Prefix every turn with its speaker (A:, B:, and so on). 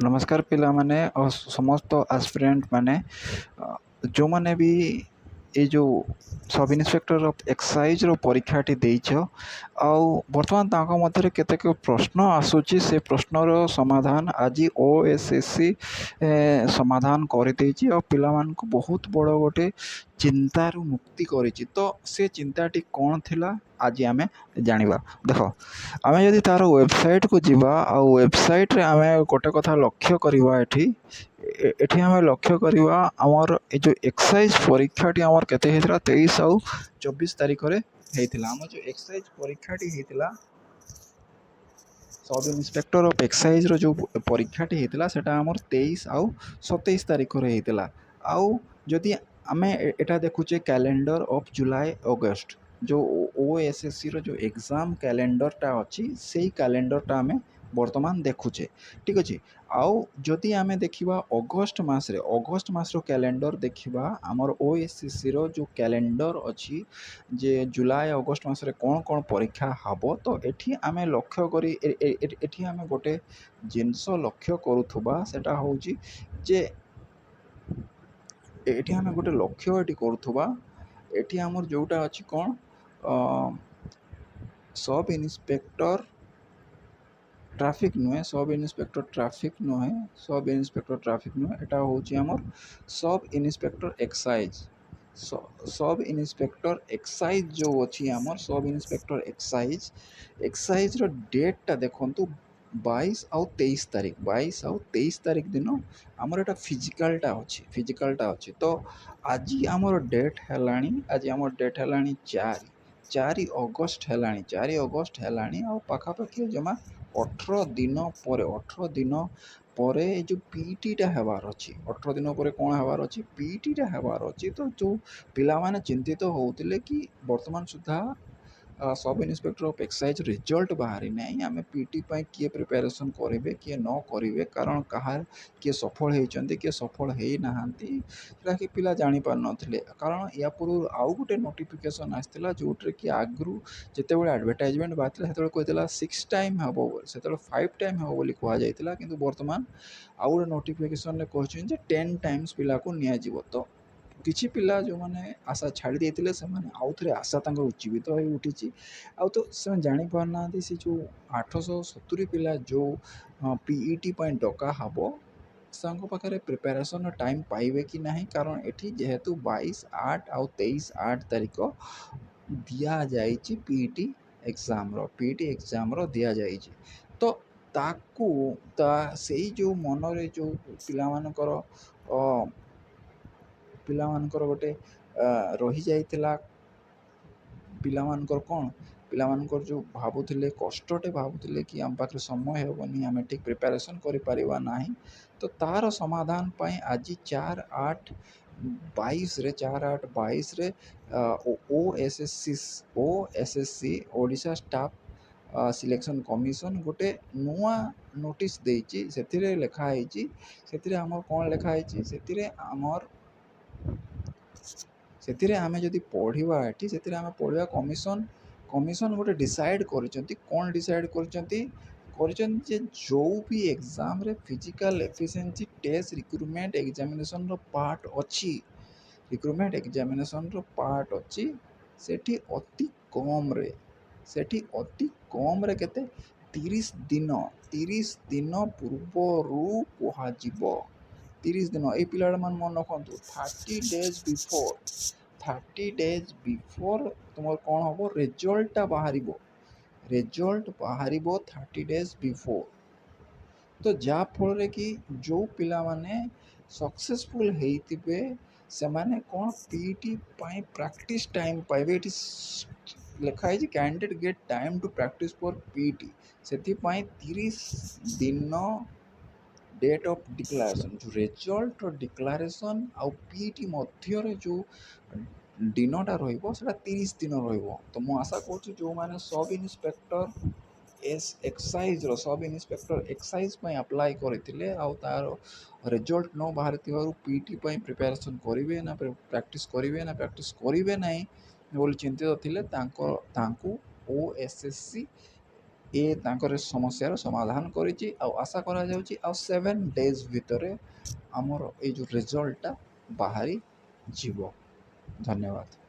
A: नमस्कार पिला माने और समस्त एस्पिरेंट माने जो माने भी ये जो सब इन्स्पेक्टर ऑफ एक्साइज रो परीक्षाटी देइछ आउ वर्तमान तांका मध्यरे केतेक प्रश्न आसुची से प्रश्नर समाधान आज ओएसएससी समाधान कर देइछि और पिला मान को बहुत बड़ गोटे चिंतारू मुक्ति करिछि। तो से चिंताटी कौन थिला आज आमे जानिबा। देख आमे यदि तार वेबसाइट को जीवा आ वेबसाइट रे आमे गोटे कथा लक्ष्य करवा एठी आमे लक्ष्य करवा आमर ए जो एक्साइज परीक्षाटी आमर केते हेतिला 23 आउ 24 तारिख रे हेतिला। आमर जो excise परीक्षाटी हेतिला sub inspector of excise रो जो परीक्षाटी हेतिला सेटा आमर 23 आउ 27 तारिख रे हेतिला। आउ जदि आमे एटा देखुचे कैलेंडर ऑफ जुलाई अगस्त जो ओएसएससी रो जो एग्जाम कैलेंडरटा अच्छी से कैलेंडरटा आमे वर्तमान देखुचे। ठीक अच्छे। आउ जदि आमे देखिबा अगस्त मास रो कैलेंडर देखिबा आमर ओएसएससी रो जो कैलेंडर अच्छी जे जुलाई अगस्त मास रे कोन कोन परीक्षा हबो तो एठी आमे लक्ष्य करी एठी आमे गोटे जिनस लक्ष्य करूथबा सेटा होउची जे एठी आमे गोटे लक्ष्य एठी करूथबा एठी आमर जोटा अछि कोन सब इन्स्पेक्टर ट्रैफिक नुहे सब इन्स्पेक्टर ट्रैफिक नुहे सब इन्स्पेक्टर ट्रैफिक नुहे एटा होउची हमर sub inspector excise sub inspector excise जो अच्छी हमर सब इन्स्पेक्टर एक्साइज एक्साइज रो डेट टा देखंतु 22 आउ 23 तारिख 22 आउ 23 तारिख दिन हमर एटा फिजिकलटा अच्छी तो आज हमर डेट हेलानी आज हमर डेट हेलानी 4 अगस्त हेलानी 4 अगस्त हेलानी आ पाखापाखि जमा 18 दिन पर जो पीटीटा हेबार अच्छी 18 दिन पर कौन हेबार अच्छी पीटीटा हेबार अच्छी। तो जो पिला माने चिंतित होउतिले कि वर्तमान सुधा sub inspector of excise result बाहरी नहीं आम पीटी किए प्रिपेरेसन करेंगे किए न करेंगे कारण कहार किए सफल होती किए सफल हो ना कि पिला जानी पार नथिले कारण या पूर्व आउ गोटे नोटिफिकेशन आसला जो कि आगु जिते बड़े एडवर्टाइजमेंट बाहर से कहला 6 टाइम हम से 5 टाइम हम बोली कहुला कि बर्तमान आउ गोटे नोटिफिकेशन कहते 10 टाइम्स पिला को निजी। तो किछि पिला जो मैंने आशा छाड़ी देते से आउ थे आशा उज्जीवित हो उठी आउ तो से जानी पारना से जो 870 पिला जो पीईटी डका हम से पाखे प्रिपेरेसन टाइम पाइबे कि ना कारण एटी जेहेतु 22/8 आउ 23/8 तारिख दिया जाइए पीईटी एग्जाम दिया जाइए। तो ताकू से जो मनरे जो पिला मानकर पिलामानकर गोटे रही जाइथिला पिलामानकर कौन पिलामानकर जो भावुले कष्टटे भावुले कि आम पाखे समय हेबनी आम ठीक प्रिपेरेसन करिपरिबा नाही। तो तार समाधान पाई आज 4/8/22 रे 4/8/22 रे OSSC Odisha staff selection commission गोटे नुआ नोटिस देइछि सेथिरे लेखाई आमर कौन लेखाई से आमर से आमे जदि पढ़ा एटी से आमे पढ़ा कमिशन कमिशन गोटे डिसाइड कौन डिसाइड कर जो भी एग्जाम रे physical efficiency test recruitment examination रो पार्ट अच्छी रिक्रूटमेंट एग्जामिनेशन रो पार्ट अच्छी सेठी अति कम रे केते 30 दिन पूर्वरु कह 30 दिन ये पिला मन मन रखु 30 डेज बिफोर तुम कौन हम रिजल्टा बाहर 30 डेज बिफोर। तो जाफल कि जो पिला माने सक्सेसफुल होते से माने कौन पीटी प्रैक्टिस टाइम पाइबे लिखाई candidate get time to practice for PT से 30 दिन डेट ऑफ डिक्लेरेशन जो रिजल्ट डिक्लेरेशन आउ पीटी मध्य जो दिनटा रहा 30 दिन तो मुझे आशा करुँ जो मैंने sub inspector excise sub inspector excise apply करते तार रिजल्ट न बाहर पीटी प्रिपेरेसन करेंगे ना प्रैक्टिस करेंगे ना बोली चिंतित थे ओएसएससी ଏ ତାଙ୍କର ସମସ୍ୟାର ସମାଧାନ କରିଛି ଆଉ ଆଶା କରାଯାଉଛି ଆଉ 7 ଡେଜ୍ ଭିତରେ ଆମର ଏଇ ଯେଉଁ ରେଜଲ୍ଟଟା ବାହାରି ଯିବ। ଧନ୍ୟବାଦ।